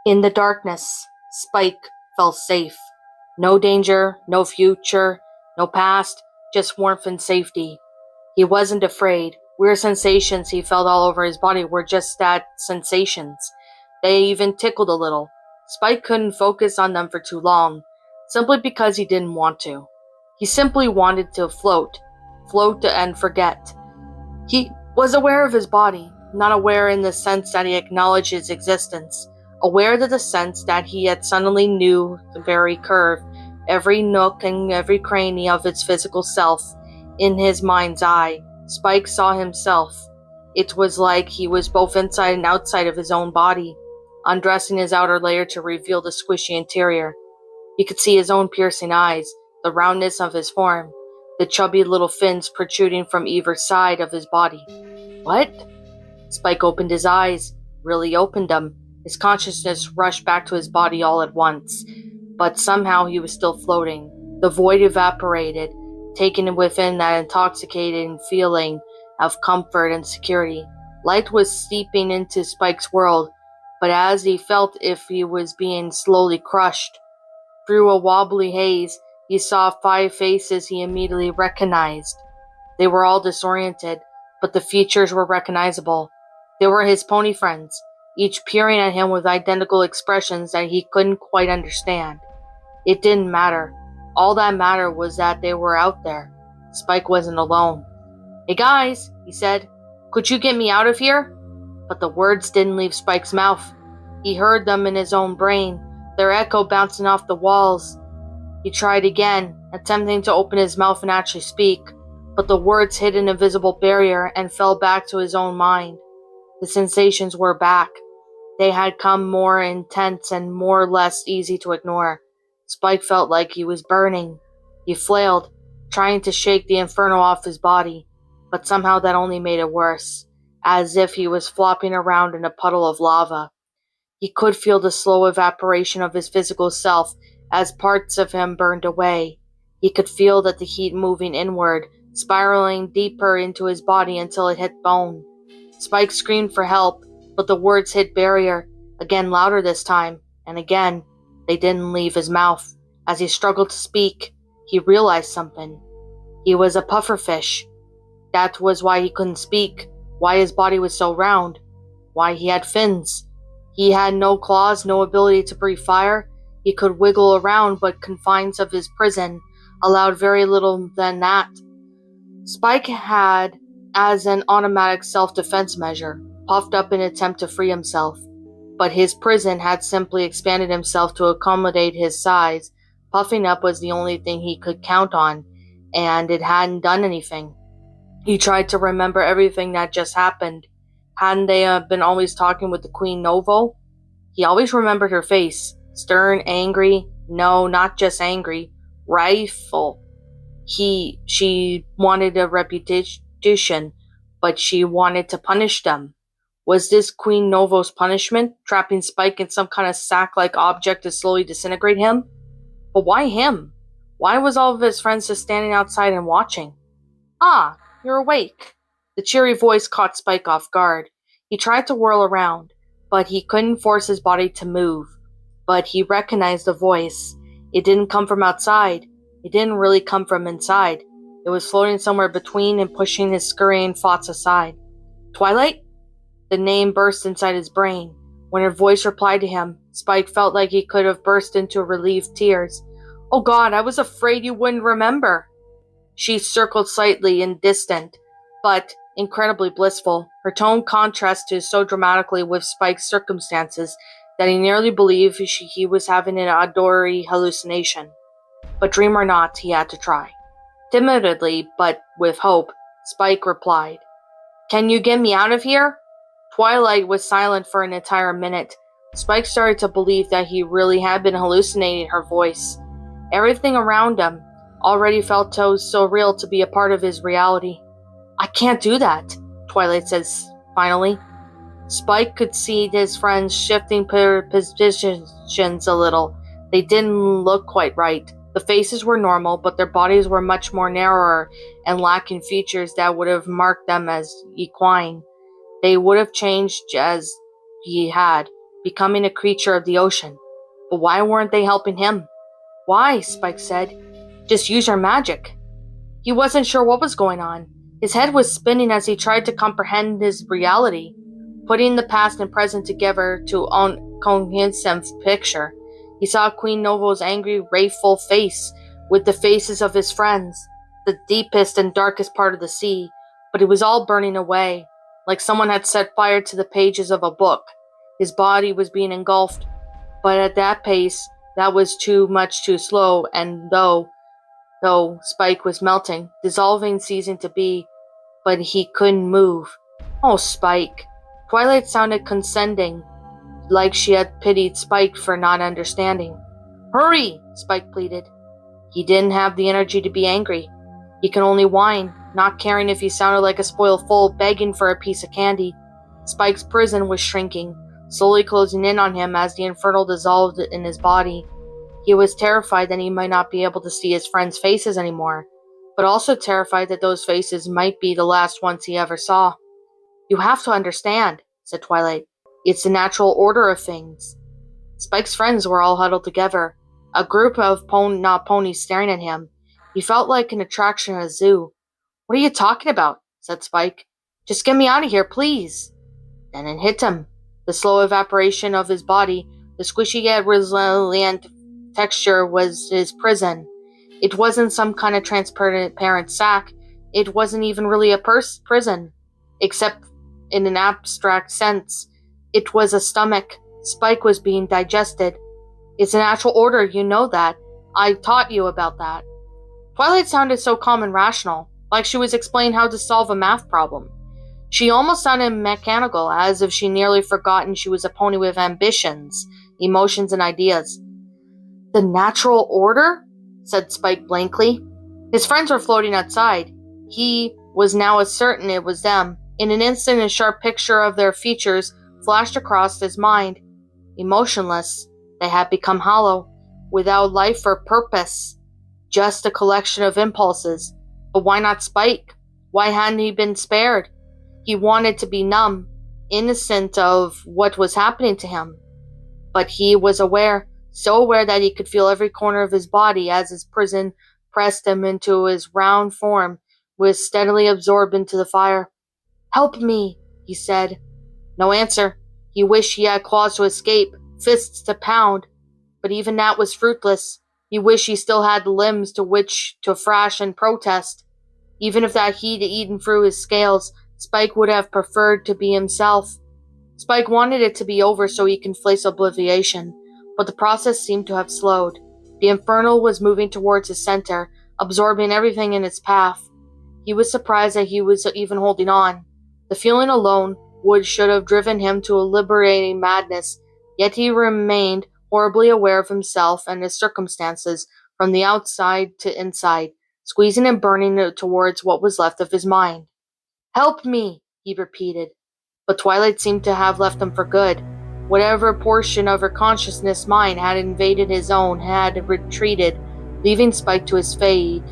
In the darkness, Spike felt safe. No danger, no future, no past, just warmth and safety. He wasn't afraid. Weird sensations he felt all over his body were just that, sensations. They even tickled a little. Spike couldn't focus on them for too long, simply because he didn't want to. He simply wanted to float and forget. He was aware of his body, not aware in the sense that he acknowledged its existence, aware to the sense that he had suddenly knew the very curve, every nook and every cranny of its physical self. In his mind's eye, Spike saw himself. It was like he was both inside and outside of his own body, undressing his outer layer to reveal the squishy interior. He could see his own piercing eyes, the roundness of his form, the chubby little fins protruding from either side of his body. What? Spike opened his eyes, really opened them. His consciousness rushed back to his body all at once, but somehow he was still floating. The void evaporated, taken within that intoxicating feeling of comfort and security. Light was seeping into Spike's world, but as he felt if he was being slowly crushed. Through a wobbly haze, he saw 5 faces he immediately recognized. They were all disoriented, but the features were recognizable. They were his pony friends, each peering at him with identical expressions that he couldn't quite understand. It didn't matter. All that mattered was that they were out there. Spike wasn't alone. "Hey guys," he said, "could you get me out of here?" But the words didn't leave Spike's mouth. He heard them in his own brain, their echo bouncing off the walls. He tried again, attempting to open his mouth and actually speak, but the words hit an invisible barrier and fell back to his own mind. The sensations were back. They had come more intense and more or less easy to ignore. Spike felt like he was burning. He flailed, trying to shake the inferno off his body, but somehow that only made it worse, as if he was flopping around in a puddle of lava. He could feel the slow evaporation of his physical self as parts of him burned away. He could feel that the heat moving inward, spiraling deeper into his body until it hit bone. Spike screamed for help, but the words hit barrier, again louder this time, and again. They didn't leave his mouth. As he struggled to speak, he realized something. He was a pufferfish. That was why he couldn't speak, why his body was so round, why he had fins. He had no claws, no ability to breathe fire. He could wiggle around, but confines of his prison allowed very little than that. Spike had, as an automatic self-defense measure, puffed up in an attempt to free himself. But his prison had simply expanded himself to accommodate his size. Puffing up was the only thing he could count on, and it hadn't done anything. He tried to remember everything that just happened. Hadn't they been always talking with the Queen Novo? He always remembered her face. Stern, angry. No, not just angry. Wrathful. She wanted a reputation, but she wanted to punish them. Was this Queen Novo's punishment, trapping Spike in some kind of sack-like object to slowly disintegrate him? But why him? Why was all of his friends just standing outside and watching? "Ah, you're awake." The cheery voice caught Spike off guard. He tried to whirl around, but he couldn't force his body to move. But he recognized the voice. It didn't come from outside. It didn't really come from inside. It was floating somewhere between and pushing his scurrying thoughts aside. "Twilight?" The name burst inside his brain. When her voice replied to him, Spike felt like he could have burst into relieved tears. "Oh God, I was afraid you wouldn't remember." She circled slightly and distant, but incredibly blissful. Her tone contrasted so dramatically with Spike's circumstances that he nearly believed he was having an auditory hallucination. But dream or not, he had to try. Timidly, but with hope, Spike replied, "Can you get me out of here?" Twilight was silent for an entire minute. Spike started to believe that he really had been hallucinating her voice. Everything around him already felt so real to be a part of his reality. "I can't do that," Twilight says finally. Spike could see his friends shifting positions a little. They didn't look quite right. The faces were normal, but their bodies were much more narrower and lacking features that would have marked them as equine. They would have changed as he had, becoming a creature of the ocean. But why weren't they helping him? Why? Spike said. Just use your magic. He wasn't sure what was going on. His head was spinning as he tried to comprehend his reality, putting the past and present together to a cohesive picture. He saw Queen Novo's angry, wrathful face with the faces of his friends, the deepest and darkest part of the sea, but it was all burning away, like someone had set fire to the pages of a book. His body was being engulfed, but at that pace, that was too slow, and though Spike was melting, dissolving, ceasing to be, but he couldn't move. Oh, Spike. Twilight sounded condescending, like she had pitied Spike for not understanding. Hurry, Spike pleaded. He didn't have the energy to be angry. He could only whine, not caring if he sounded like a spoiled fool begging for a piece of candy. Spike's prison was shrinking, slowly closing in on him as the infernal dissolved in his body. He was terrified that he might not be able to see his friends' faces anymore, but also terrified that those faces might be the last ones he ever saw. You have to understand, said Twilight. It's the natural order of things. Spike's friends were all huddled together, a group of ponies staring at him. He felt like an attraction at a zoo. What are you talking about? Said Spike. Just get me out of here, please. Then it hit him. The slow evaporation of his body, the squishy yet resilient texture was his prison. It wasn't some kind of transparent sack. It wasn't even really a prison, except in an abstract sense. It was a stomach. Spike was being digested. It's a natural order, you know that. I taught you about that. Twilight sounded so calm and rational, like she was explaining how to solve a math problem. She almost sounded mechanical, as if she nearly forgotten she was a pony with ambitions, emotions, and ideas. The natural order? Said Spike blankly. His friends were floating outside. He was now as certain it was them. In an instant, a sharp picture of their features flashed across his mind. Emotionless, they had become hollow, without life or purpose. Just a collection of impulses. But why not Spike? Why hadn't he been spared? He wanted to be numb, innocent of what was happening to him. But he was aware, so aware that he could feel every corner of his body as his prison pressed him into his round form, was steadily absorbed into the fire. Help me, he said. No answer. He wished he had claws to escape, fists to pound, but even that was fruitless. He wished he still had the limbs to which to thrash and protest. Even if that heat had eaten through his scales, Spike would have preferred to be himself. Spike wanted it to be over so he can face oblivion, but the process seemed to have slowed. The infernal was moving towards his center, absorbing everything in its path. He was surprised that he was even holding on. The feeling alone should have driven him to a liberating madness, yet he remained horribly aware of himself and his circumstances from the outside to inside, squeezing and burning towards what was left of his mind. Help me, he repeated. But Twilight seemed to have left him for good. Whatever portion of her consciousness mind had invaded his own had retreated, leaving Spike to his fate,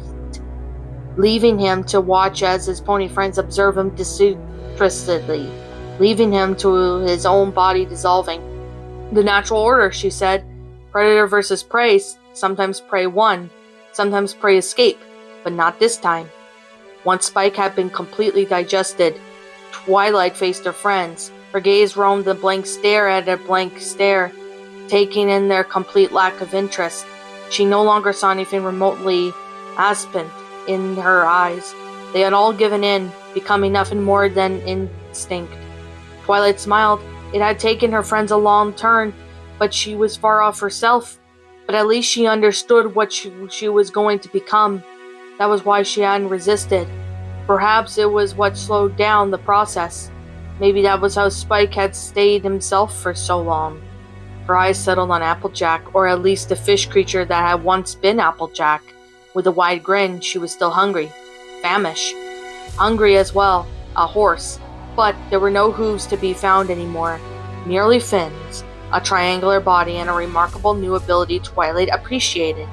leaving him to watch as his pony friends observe him disinterestedly, leaving him to his own body dissolving. The natural order, she said. Predator versus prey. Sometimes prey won, sometimes prey escaped, but not this time. Once Spike had been completely digested, Twilight faced her friends. Her gaze roamed the blank stare at a blank stare, taking in their complete lack of interest. She no longer saw anything remotely aspent in her eyes. They had all given in, becoming nothing more than instinct. Twilight smiled. It had taken her friends a long turn, but she was far off herself. But at least she understood what she was going to become. That was why she hadn't resisted. Perhaps it was what slowed down the process. Maybe that was how Spike had stayed himself for so long. Her eyes settled on Applejack, or at least the fish creature that had once been Applejack. With a wide grin, she was still hungry. Famished. Hungry as well. A horse. But there were no hooves to be found anymore. Merely fins, a triangular body, and a remarkable new ability Twilight appreciated.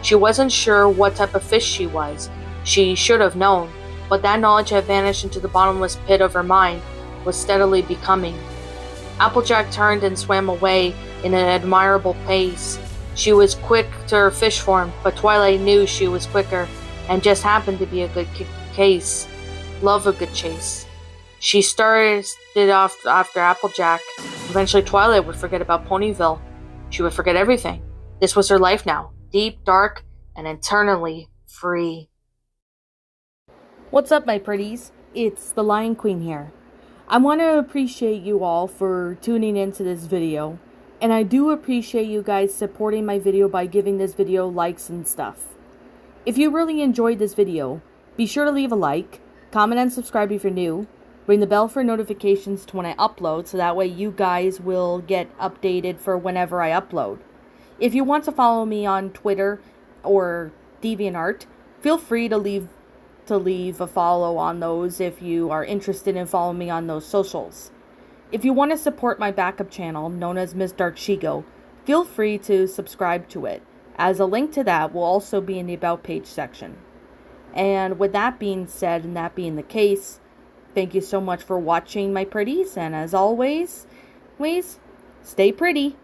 She wasn't sure what type of fish she was. She should have known, but that knowledge had vanished into the bottomless pit of her mind, was steadily becoming. Applejack turned and swam away in an admirable pace. She was quick to her fish form, but Twilight knew she was quicker, and just happened to be a good case. Love a good chase. She started off after Applejack. Eventually Twilight would forget about Ponyville. She would forget everything. This was her life now, deep, dark, and eternally free. What's up, my pretties? It's the Lion Queen here. I want to appreciate you all for tuning into this video, and I do appreciate you guys supporting my video by giving this video likes and stuff. If you really enjoyed this video, be sure to leave a like, comment and subscribe if you're new, ring the bell for notifications to when I upload so that way you guys will get updated for whenever I upload. If you want to follow me on Twitter or DeviantArt, feel free to leave a follow on those if you are interested in following me on those socials. If you want to support my backup channel, known as Miss Dark Shigo, feel free to subscribe to it, as a link to that will also be in the About page section. And with that being said, and that being the case, thank you so much for watching, my pretties, and as always, stay pretty.